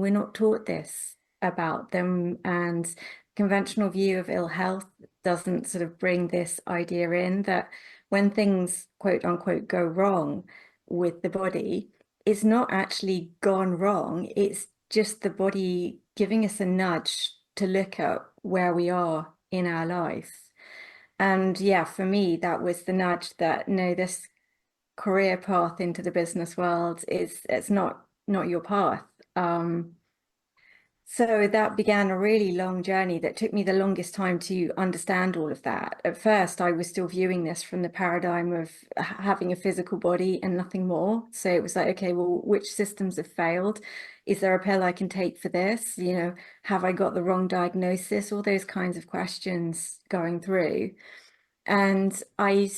we're not taught this about them, and conventional view of ill health doesn't sort of bring this idea in that when things quote unquote go wrong with the body, it's not actually gone wrong. It's just the body giving us a nudge to look at where we are in our life. And yeah, for me, that was the nudge that no, this career path into the business world is it's not your path. So that began a really long journey that took me the longest time to understand all of that. At first, I was still viewing this from the paradigm of having a physical body and nothing more. So it was like, okay, well, which systems have failed? Is there a pill I can take for this? You know, have I got the wrong diagnosis? All those kinds of questions going through. And I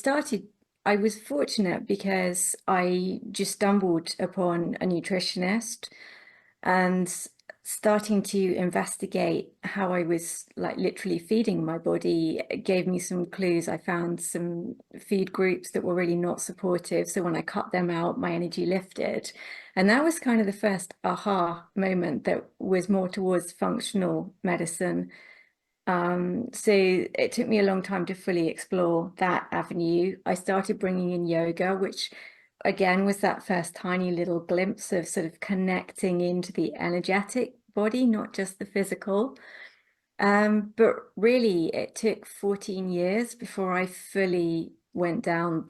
was fortunate because I just stumbled upon a nutritionist and starting to investigate how I was like literally feeding my body gave me some clues. I found some feed groups that were really not supportive. So when I cut them out, my energy lifted. And that was kind of the first aha moment that was more towards functional medicine. So it took me a long time to fully explore that avenue. I started bringing in yoga, which again was that first tiny little glimpse of sort of connecting into the energetic body, not just the physical. But really, it took 14 years before I fully went down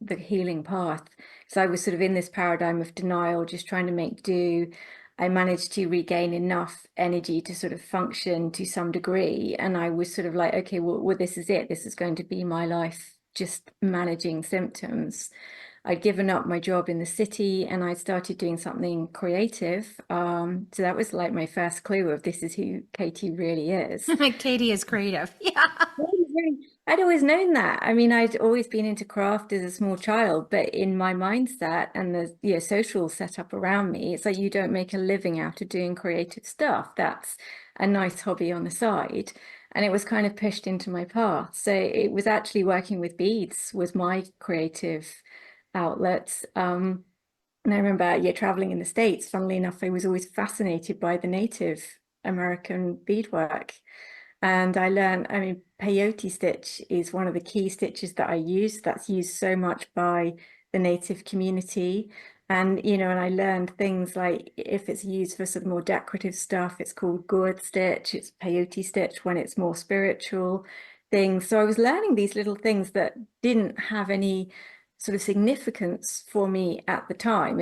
the healing path. So I was sort of in this paradigm of denial, just trying to make do. I managed to regain enough energy to sort of function to some degree. And I was sort of like, okay, well, this is it. This is going to be my life, just managing symptoms. I'd given up my job in the city and I started doing something creative. So that was like my first clue of this is who Katie really is. Katie is creative. Yeah. I'd always known that. I mean, I'd always been into craft as a small child, but in my mindset and the social setup around me, it's like you don't make a living out of doing creative stuff. That's a nice hobby on the side. And it was kind of pushed into my path. So it was actually working with beads was my creative outlet. And I remember, traveling in the States, funnily enough, I was always fascinated by the Native American beadwork. And I learned, I mean, peyote stitch is one of the key stitches that I use. That's used so much by the native community. And, and I learned things like if it's used for sort of more decorative stuff, it's called gourd stitch, it's peyote stitch when it's more spiritual things. So I was learning these little things that didn't have any sort of significance for me at the time.